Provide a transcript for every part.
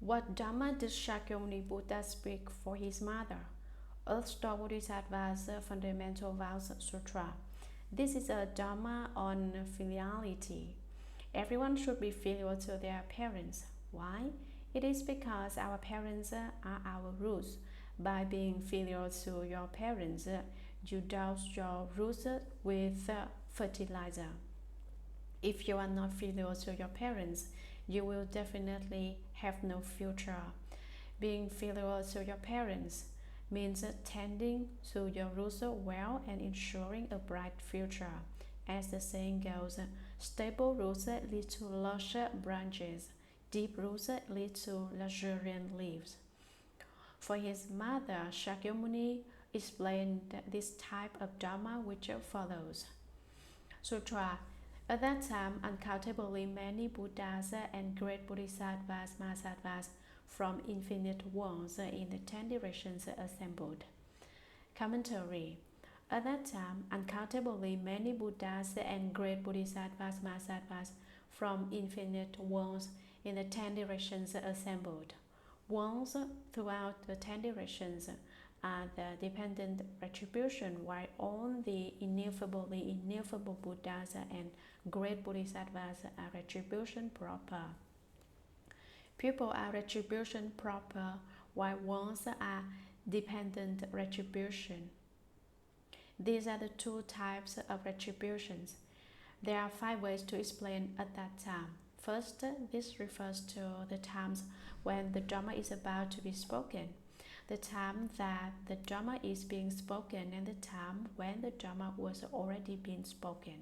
What Dharma did Shakyamuni Buddha speak for his mother? Earth-star Bodhisattva's Fundamental Vows Sutra. This is a Dharma on filiality. Everyone should be filial to their parents. Why? It is because our parents are our roots. By being filial to your parents, you douse your roots with fertilizer. If you are not filial to your parents, you will definitely have no future. Being filial to your parents means tending to your roots well and ensuring a bright future. As the saying goes, stable roots lead to lush branches, deep roots lead to luxuriant leaves. For his mother, Shakyamuni explained this type of Dharma which follows. Sutra. At that time, uncountably many Buddhas and great Bodhisattvas, Mahasattvas from infinite worlds in the 10 directions assembled. Commentary. At that time, uncountably many Buddhas and great Bodhisattvas, Mahasattvas from infinite worlds in the 10 directions assembled. Worlds throughout the 10 directions are the dependent retribution, while all the ineffably ineffable Buddhas and great Bodhisattvas are retribution proper. People are retribution proper, while worlds are dependent retribution. These are the two types of retributions. There are 5 ways to explain at that time. First, this refers to the times when the Dharma is about to be spoken, the time that the Dharma is being spoken, and the time when the Dharma was already being spoken.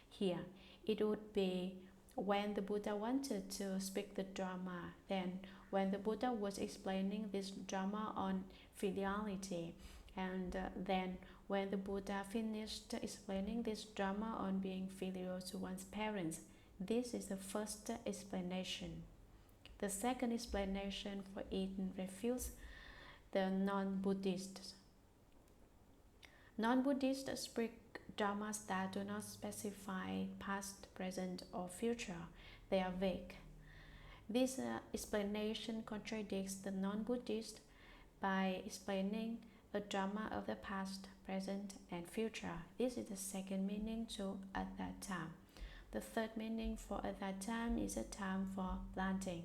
Here, it would be when the Buddha wanted to speak the Dharma, then when the Buddha was explaining this Dharma on filiality, and then when the Buddha finished explaining this Dharma on being filial to one's parents. This is the first explanation. The second explanation for it refutes the non-Buddhists. Non-Buddhists speak Dharmas that do not specify past, present, or future. They are vague. This explanation contradicts the non-Buddhist by explaining a Dharma of the past, present, and future. This is the second meaning to at that time. The third meaning for at that time is a time for planting.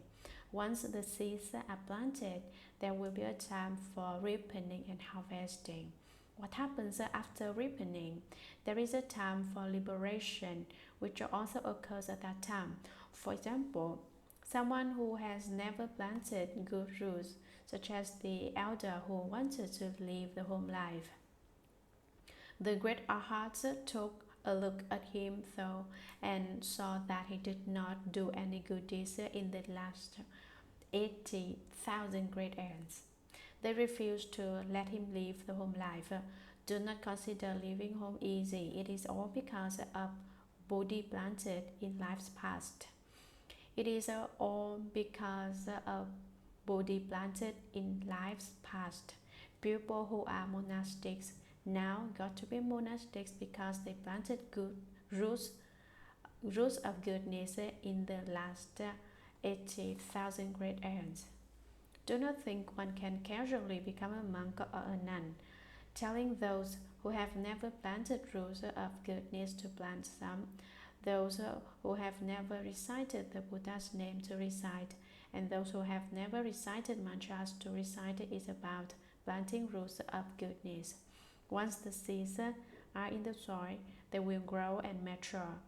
Once the seeds are planted, there will be a time for ripening and harvesting. What happens after ripening? There is a time for liberation, which also occurs at that time. For example, someone who has never planted good roots, such as the elder who wanted to live the home life. The great arhats took a look at him though and saw that he did not do any good deeds in the last 80,000 great aeons. They refused to let him live the home life. Do not consider living home easy. It is all because of Bodhi planted in lives past. It is all because of Bodhi planted in lives past. People who are monastics now got to be monastics because they planted good roots of goodness in the last 80,000 great aeons. Do not think one can casually become a monk or a nun. Telling those who have never planted roots of goodness to plant some, those who have never recited the Buddha's name to recite, and those who have never recited mantras to recite is about planting roots of goodness. Once the seeds are in the soil, they will grow and mature.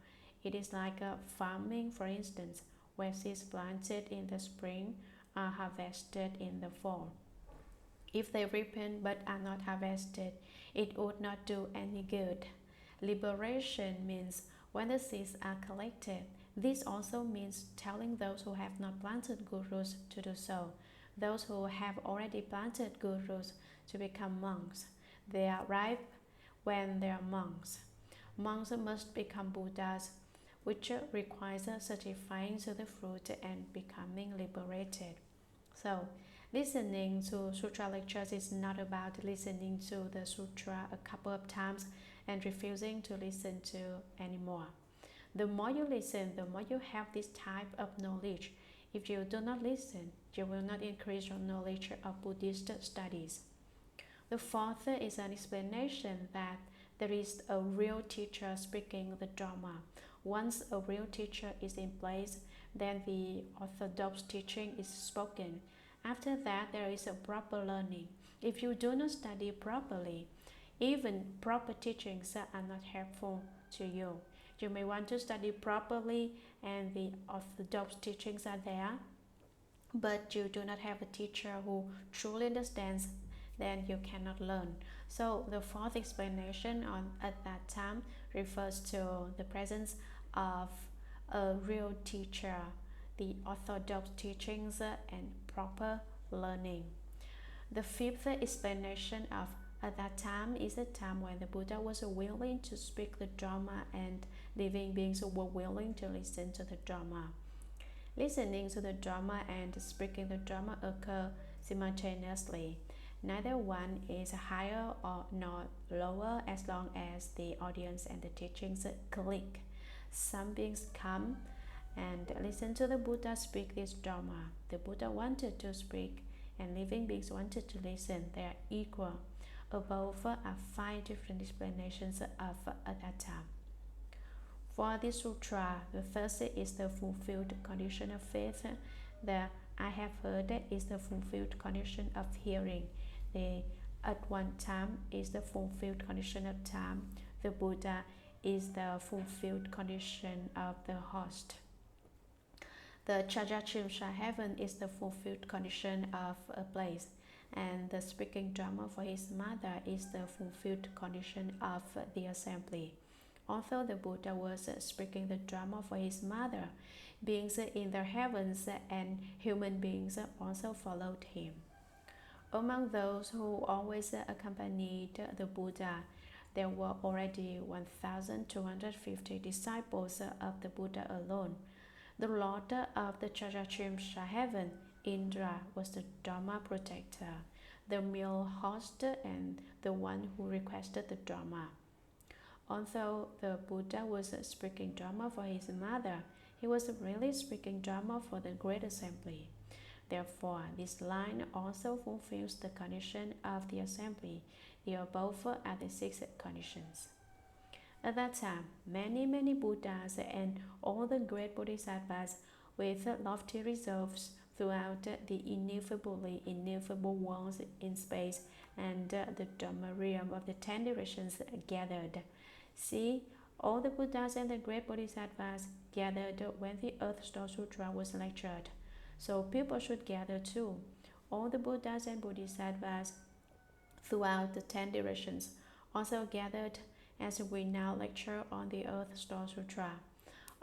It is like farming, for instance, where seeds planted in the spring are harvested in the fall. If they ripen but are not harvested, it would not do any good. Liberation means when the seeds are collected. This also means telling those who have not planted good roots to do so, those who have already planted good roots to become monks. They are ripe when they are monks. Monks must become Buddhas, which requires certifying to the fruit and becoming liberated. So, listening to sutra lectures is not about listening to the sutra a couple of times and refusing to listen to anymore. The more you listen, the more you have this type of knowledge. If you do not listen, You will not increase your knowledge of Buddhist studies. The fourth is an explanation that there is a real teacher speaking the Dharma. Once a real teacher is in place, then the orthodox teaching is spoken. After that, there is a proper learning. If you do not study properly, even proper teachings are not helpful to you. You may want to study properly and the orthodox teachings are there, but you do not have a teacher who truly understands, then you cannot learn. So the fourth explanation at that time refers to the presence of a real teacher, the orthodox teachings, and proper learning. The fifth explanation of at that time is a time when the Buddha was willing to speak the Dharma and living beings were willing to listen to the Dharma. Listening to the Dharma and speaking the Dharma occur simultaneously. Neither one is higher or nor lower as long as the audience and the teachings click. Some beings come and listen to the Buddha speak this Dharma. The Buddha wanted to speak and living beings wanted to listen. They are equal. Above are 5 different explanations of at that time. For this sutra, the first is the fulfilled condition of faith. The I have heard is the fulfilled condition of hearing. The at one time is the fulfilled condition of time. The Buddha is the fulfilled condition of the host. The Trayastrimsha Heaven is the fulfilled condition of a place, and the speaking Dharma for his mother is the fulfilled condition of the assembly. Although the Buddha was speaking the Dharma for his mother, beings in the heavens and human beings also followed him. Among those who always accompanied the Buddha, there were already 1,250 disciples of the Buddha alone. The Lord of the Trayastrimsha Heaven, Indra, was the Dharma protector, the meal host, and the one who requested the Dharma. Although the Buddha was speaking Dharma for his mother, he was really speaking Dharma for the great assembly. Therefore, this line also fulfills the condition of the assembly. The above are the 6 conditions. At that time, many Buddhas and all the great Bodhisattvas with lofty resolves throughout the ineffable worlds in space and the Dharma realm of the 10 directions gathered. See, all the Buddhas and the great Bodhisattvas gathered when the Earth Star Sutra was lectured. So people should gather too. All the Buddhas and Bodhisattvas throughout the 10 directions also gathered as we now lecture on the Earth Star Sutra.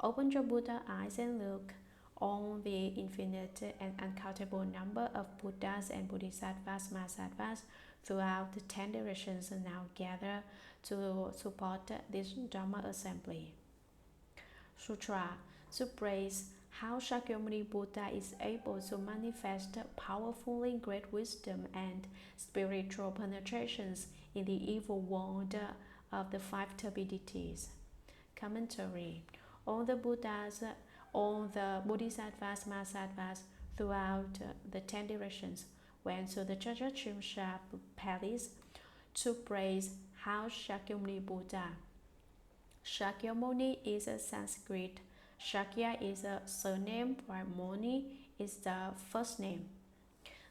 Open your Buddha eyes and look on the infinite and uncountable number of Buddhas and Bodhisattvas, Mahasattvas throughout the 10 directions now gather to support this Dharma assembly. Sutra to praise how Shakyamuni Buddha is able to manifest powerfully great wisdom and spiritual penetrations in the evil world of the 5 turbidities. Commentary. All the Buddhas, all the Bodhisattvas, Mahasattvas throughout the 10 directions went to the Trayastrimsha Palace to praise how Shakyamuni Buddha. Shakyamuni is a Sanskrit. Shakya is a surname, while Muni is the first name.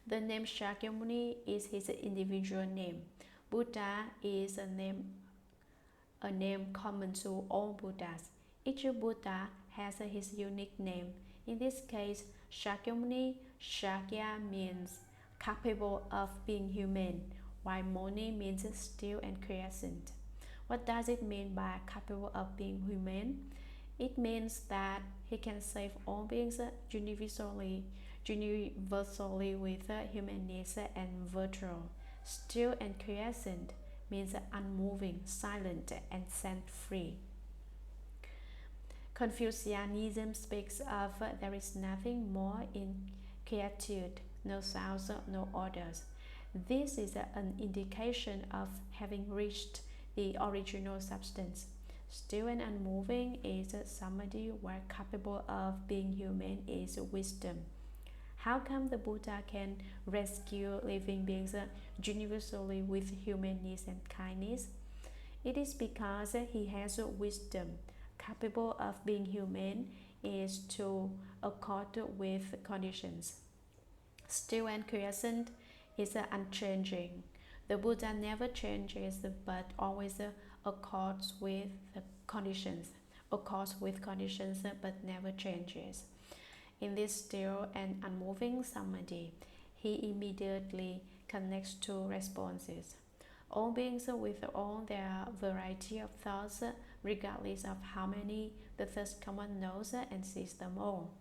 The name Shakyamuni is his individual name. Buddha is a name common to all Buddhas. Each Buddha has his unique name. In this case, Shakyamuni, Shakya means capable of being human, while Muni means still and quiescent. What does it mean by capable of being human? It means that he can save all beings universally with human needs and virtue. Still and quiescent means unmoving, silent, and set free. Confucianism speaks of there is nothing more in quietude, no sounds, no orders. This is an indication of having reached the original substance. Still and unmoving is samadhi, where capable of being human is wisdom. How come the Buddha can rescue living beings universally with human needs and kindness? It is because he has wisdom, capable of being human, is to accord with conditions. Still and quiescent is unchanging. The Buddha never changes but always accords with the conditions. Accords with conditions but never changes. In this still and unmoving samadhi, he immediately connects to responses. All beings with all their variety of thoughts, regardless of how many the thus common knows and sees them all.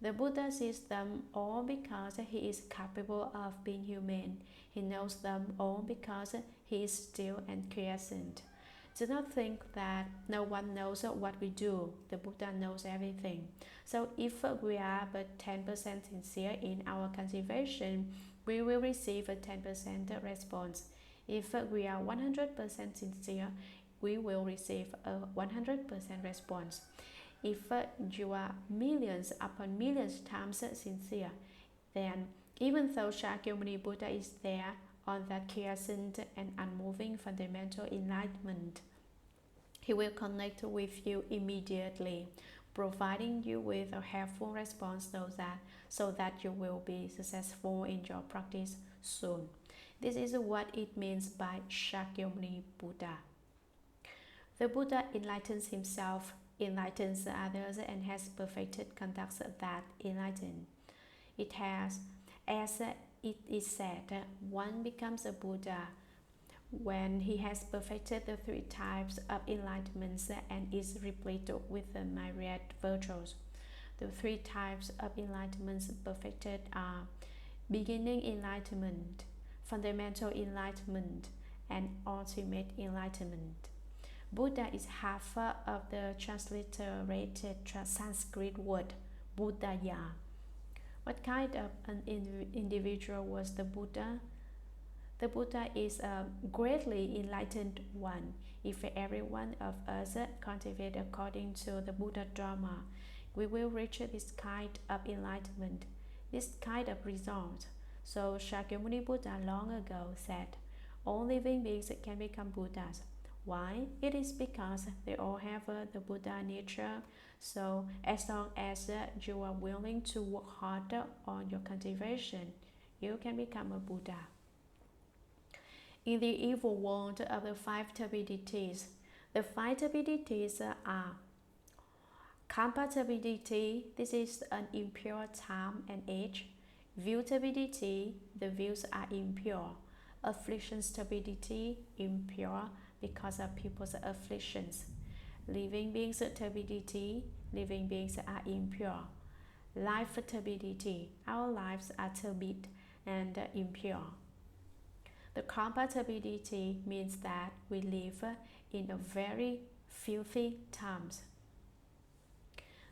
The Buddha sees them all because he is capable of being human. He knows them all because he is still and quiescent. Do not think that no one knows what we do. The Buddha knows everything. So if we are but 10% sincere in our cultivation, we will receive a 10% response. If we are 100% sincere, we will receive a 100% response. If you are millions upon millions times sincere, then even though Shakyamuni Buddha is there on that quiescent and unmoving fundamental enlightenment, he will connect with you immediately, providing you with a helpful response so that you will be successful in your practice soon. This is what it means by Shakyamuni Buddha. The Buddha enlightens himself, enlightens others, and has perfected conducts that enlighten. It has, as it is said, one becomes a Buddha when he has perfected the 3 types of enlightenments and is replete with the myriad virtues. The 3 types of enlightenments perfected are beginning enlightenment, fundamental enlightenment, and ultimate enlightenment. Buddha is half of the transliterated Sanskrit word Buddhaya. What kind of an individual was the Buddha? The Buddha is a greatly enlightened one. If every one of us cultivate according to the Buddha Dharma, we will reach this kind of enlightenment, this kind of result. So Shakyamuni Buddha long ago said, all living beings can become Buddhas. Why? It is because they all have the Buddha nature. So as long as you are willing to work harder on your cultivation, you can become a Buddha. In the evil world of the 5 turbidities, the 5 turbidities are Kampa turbidity, this is an impure time and age. View turbidity, the views are impure. Afflictions turbidity, impure because of people's afflictions. Living beings turbidity, living beings are impure. Life turbidity, our lives are turbid and impure. The Kampa turbidity means that we live in a very filthy times.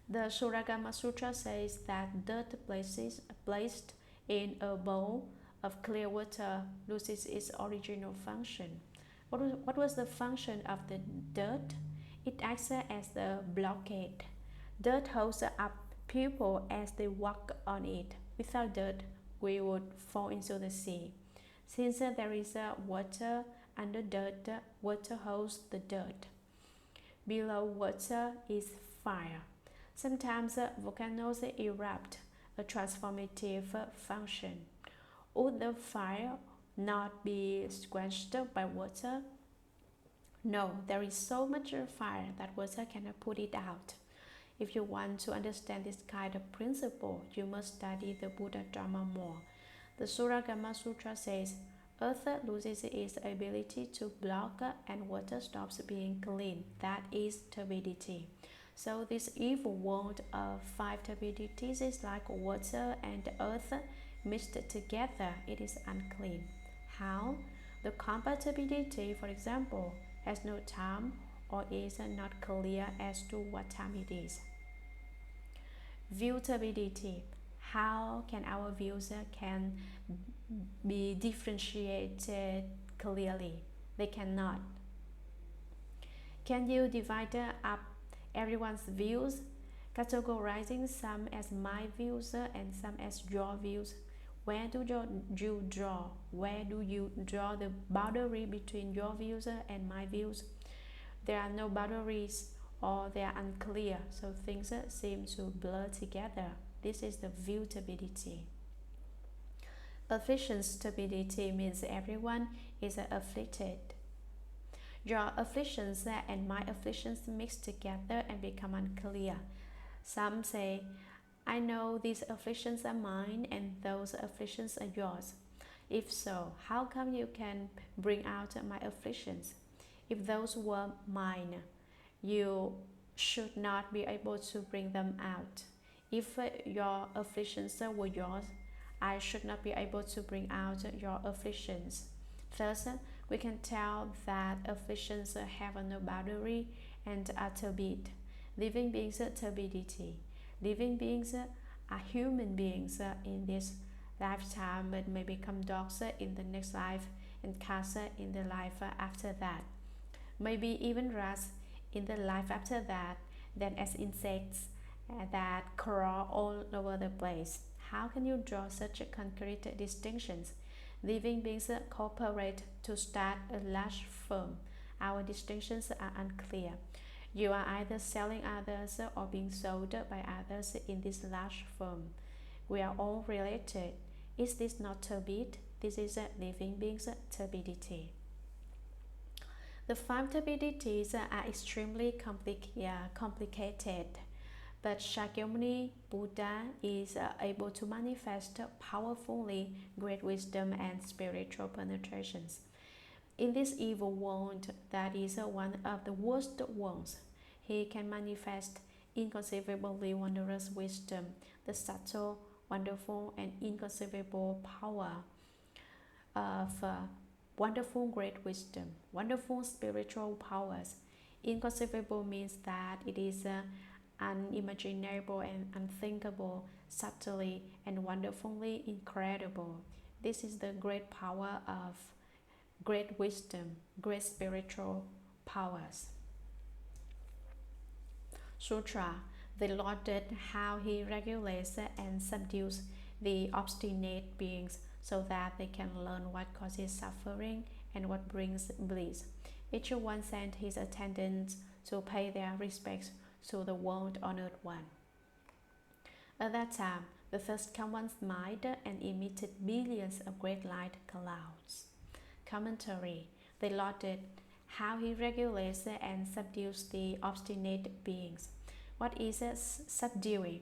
The Shuragama Sutra says that dirt placed in a bowl of clear water loses its original function. What was the function of the dirt? It acts as the blockade. Dirt holds up people as they walk on it. Without dirt, we would fall into the sea. Since there is water under dirt, water holds the dirt. Below water is fire. Sometimes volcanoes erupt, a transformative function. Would the fire not be quenched by water? No, there is so much fire that water cannot put it out. If you want to understand this kind of principle, you must study the Buddha Dharma more. The Shuragama Sutra says, earth loses its ability to block and water stops being clean. That is turbidity. So this evil world of 5 turbidities is like water and earth mixed together. It is unclean. How? The Kampa turbidity, for example, has no time or is not clear as to what time it is. View turbidity. How can our views can be differentiated clearly? They cannot. Can you divide up everyone's views? categorizing some as my views and some as your views. Where do you draw? Where do you draw the boundary between your views and my views? There are no boundaries, or they are unclear, so things seem to blur together. This is the view stability. Affliction stability means everyone is afflicted. Your afflictions and my afflictions mix together and become unclear. Some say, I know these afflictions are mine and those afflictions are yours. If so, how come you can bring out my afflictions? If those were mine, you should not be able to bring them out. If your afflictions were yours, I should not be able to bring out your afflictions. Thus, we can tell that afflictions have no boundary and are turbid. Living beings are turbidity. Living beings are human beings in this lifetime, but may become dogs in the next life and cats in the life after that. Maybe even rats in the life after that, then as insects that crawl all over the place. How can you draw such concrete distinctions? Living beings cooperate to start a large firm. Our distinctions are unclear. You are either selling others or being sold by others in this large firm. We are all related. Is this not turbid? This is a living being's turbidity. The 5 turbidities are extremely complicated, but Shakyamuni Buddha is able to manifest powerfully great wisdom and spiritual penetrations. In this evil world that is one of the worst ones, he can manifest inconceivably wondrous wisdom, the subtle, wonderful, and inconceivable power of wonderful great wisdom, wonderful spiritual powers. Inconceivable means that it is unimaginable and unthinkable, subtly and wonderfully incredible. This is the great power of great wisdom, great spiritual powers. Sutra, the Lord did how he regulates and subdues the obstinate beings so that they can learn what causes suffering and what brings bliss. Each one sent his attendants to pay their respects to the world-honored one. At that time, the first one smiled and emitted millions of great light clouds. Commentary, the Lord did how he regulates and subdues the obstinate beings. What is subduing?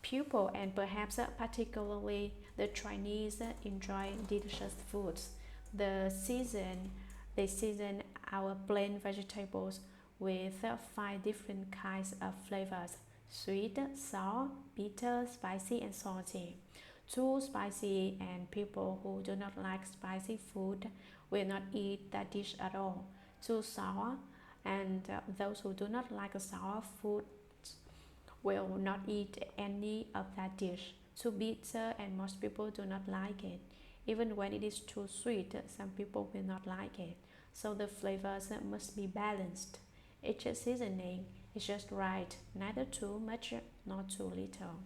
People, and perhaps particularly the Chinese, enjoy delicious foods. They season our plain vegetables with 5 different kinds of flavors: sweet, sour, bitter, spicy, and salty. Too spicy, and people who do not like spicy food will not eat that dish at all. Too sour, and those who do not like sour food will not eat any of that dish. Too bitter, and most people do not like it. Even when it is too sweet, some people will not like it. So the flavors must be balanced. Each seasoning is just right, neither too much nor too little.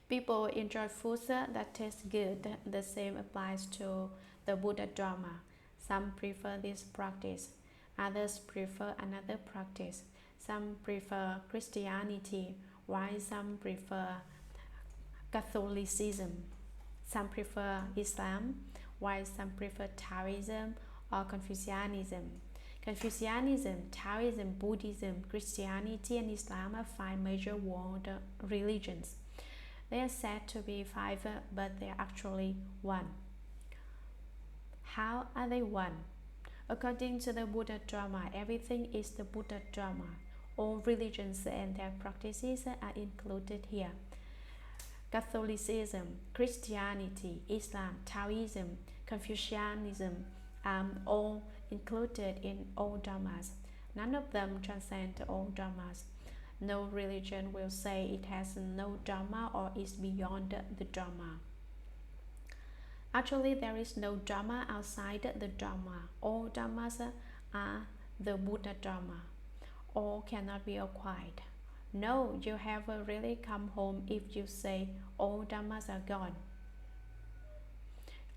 People enjoy foods that taste good. The same applies to the Buddha Dharma. Some prefer this practice, others prefer another practice. Some prefer Christianity, while some prefer Catholicism. Some prefer Islam, while some prefer Taoism or Confucianism. Confucianism, Taoism, Buddhism, Christianity, and Islam are 5 major world religions. They are said to be 5, but they are actually 1. How are they 1? According to the Buddha Dharma, everything is the Buddha Dharma. All religions and their practices are included here. Catholicism, Christianity, Islam, Taoism, Confucianism are all included in all dharmas. None of them transcend all dharmas. No religion will say it has no dharma or is beyond the dharma. Actually, there is no dharma outside the dharma. All dharmas are the Buddha Dharma. All cannot be acquired. No, you haven't really come home if you say all dharmas are gone.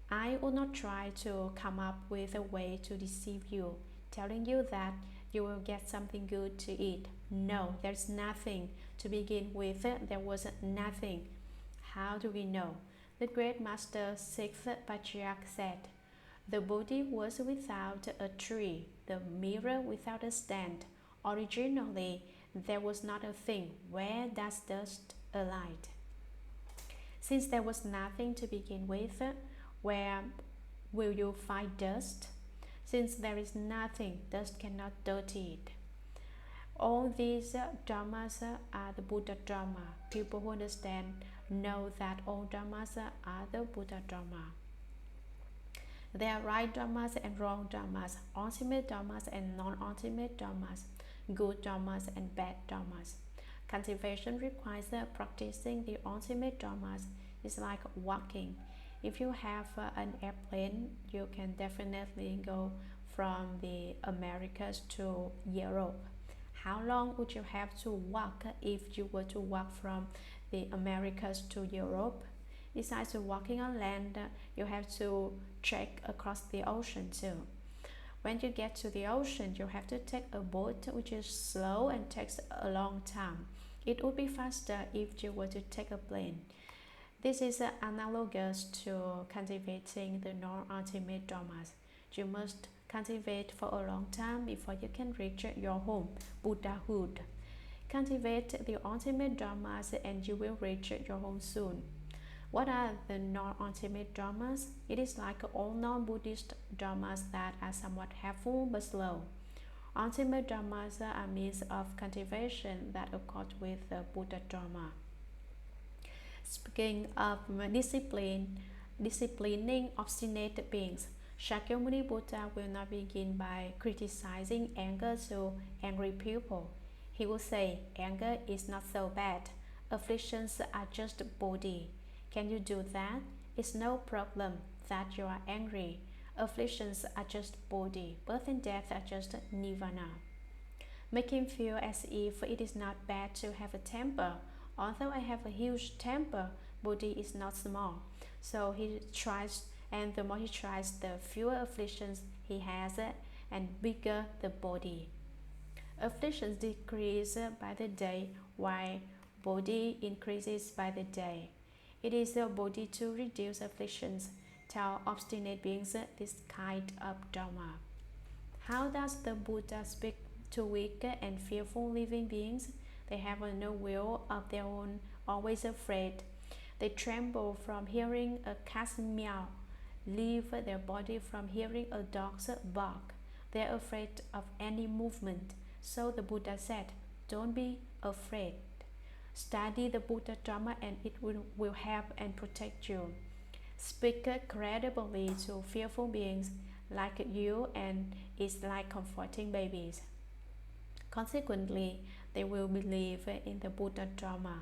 I will not try to come up with a way to deceive you, telling you that you will get something good to eat. No, there's nothing. To begin with, there was nothing. How do we know? The great master Sixth Patriarch said, the body was without a tree, the mirror without a stand. Originally, there was not a thing. Where does dust alight? Since there was nothing to begin with, where will you find dust? Since there is nothing, dust cannot dirty it. All these dharmas are the Buddha Dharma. People who understand know that all dharmas are the Buddha Dharma. There are right dharmas and wrong dharmas, ultimate dharmas and non-ultimate dharmas, good dharmas and bad dharmas. Cultivation requires practicing the ultimate dharmas. It's like walking. If you have an airplane, you can definitely go from the Americas to Europe. How long would you have to walk if you were to walk from the Americas to Europe? Besides walking on land, you have to trek across the ocean too. When you get to the ocean, you have to take a boat, which is slow and takes a long time. It would be faster if you were to take a plane. This is analogous to cultivating the non-ultimate dharmas. You must cultivate for a long time before you can reach your home, Buddhahood. Cultivate the ultimate dharmas and you will reach your home soon. What are the non-ultimate dharmas? It is like all non-Buddhist dharmas that are somewhat helpful but slow. Ultimate dharmas are means of cultivation that accord with the Buddha Dharma. Speaking of disciplining obstinate beings, Shakyamuni Buddha will not begin by criticizing anger to angry people. He will say, anger is not so bad. Afflictions are just body. Can you do that? It's no problem that you are angry. Afflictions are just body. Birth and death are just nirvana. Make him feel as if it is not bad to have a temper. Although I have a huge temper, body is not small. So he tries, and the more he tries, the fewer afflictions he has, and bigger the body. Afflictions decrease by the day, while body increases by the day. It is the body to reduce afflictions. Tell obstinate beings this kind of Dharma. How does the Buddha speak to weak and fearful living beings? They have no will of their own, always afraid. They tremble from hearing a cat's meow, leave their body from hearing a dog's bark. They are afraid of any movement. So the Buddha said, don't be afraid. Study the Buddha Dharma and it will help and protect you. Speak credibly to fearful beings like you and it's like comforting babies. Consequently, they will believe in the Buddha Dharma.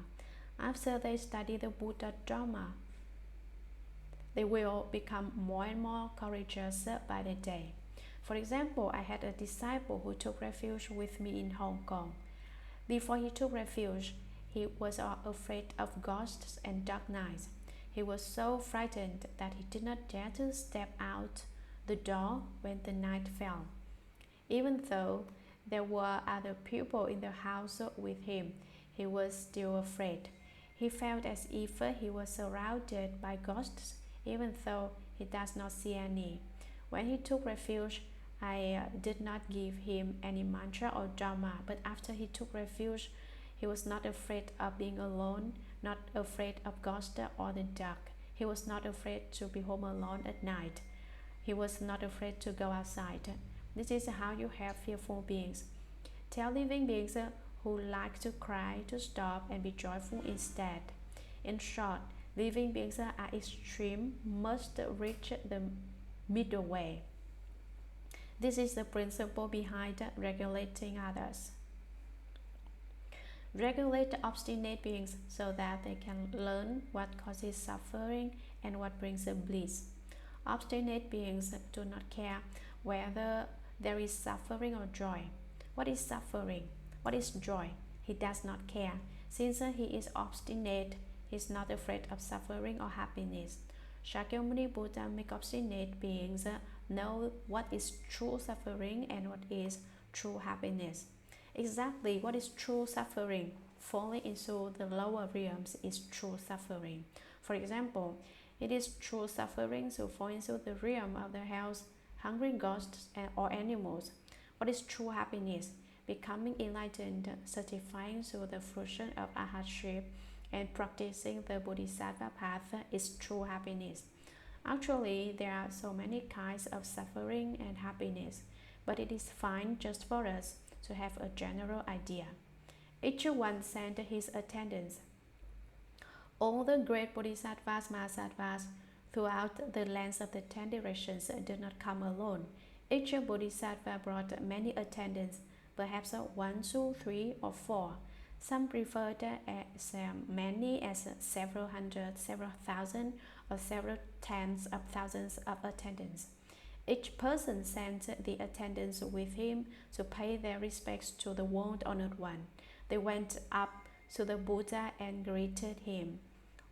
After they study the Buddha Dharma, they will become more and more courageous by the day. For example, I had a disciple who took refuge with me in Hong Kong. Before he took refuge, he was afraid of ghosts and dark nights. He was so frightened that he did not dare to step out the door when the night fell. Even though there were other people in the house with him, he was still afraid. He felt as if he was surrounded by ghosts, even though he does not see any. When he took refuge, I did not give him any mantra or dharma, but after he took refuge, he was not afraid of being alone, not afraid of ghosts or the dark. He was not afraid to be home alone at night. He was not afraid to go outside. This is how you help fearful beings. Tell living beings who like to cry to stop and be joyful instead. In short, living beings are extreme, must reach the middle way. This is the principle behind regulating others. Regulate obstinate beings so that they can learn what causes suffering and what brings bliss. Obstinate beings do not care whether there is suffering or joy. What is suffering? What is joy? he does not care. Since he is obstinate, he is not afraid of suffering or happiness. Shakyamuni Buddha make obstinate beings know what is true suffering and what is true happiness. Exactly what is true suffering? Falling into the lower realms is true suffering. For example, it is true suffering to fall into the realm of the hells, hungry ghosts, or animals. What is true happiness? Becoming enlightened, certifying to the fruition of arhatship, and practicing the Bodhisattva path is true happiness. Actually, there are so many kinds of suffering and happiness, but it is fine just for us to have a general idea. Each one sent his attendants. All the great Bodhisattvas, Mahasattvas, throughout the lands of the 10 directions did not come alone. Each Bodhisattva brought many attendants, perhaps 1, 2, 3, or 4. Some preferred as many as several hundred, several thousand, or several tens of thousands of attendants. Each person sent the attendants with him to pay their respects to the World Honored One. They went up to the Buddha and greeted him.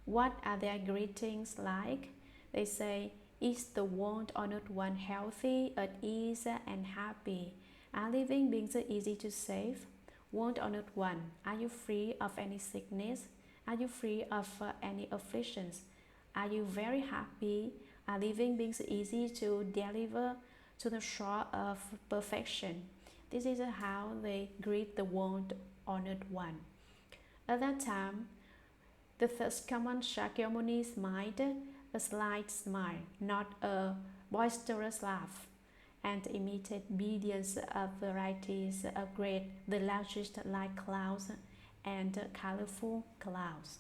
What are their greetings like? They say, "Is the World Honored One healthy, at ease, and happy? Are living beings easy to save? World Honored One, are you free of any sickness? Are you free of any afflictions? Are you very happy? Are living beings easy to deliver to the shore of perfection?" This is how they greet the World Honored One. At that time, the first common Shakyamuni smiled, a slight smile, not a boisterous laugh, and emitted billions of varieties of great, the largest like clouds and colorful clouds.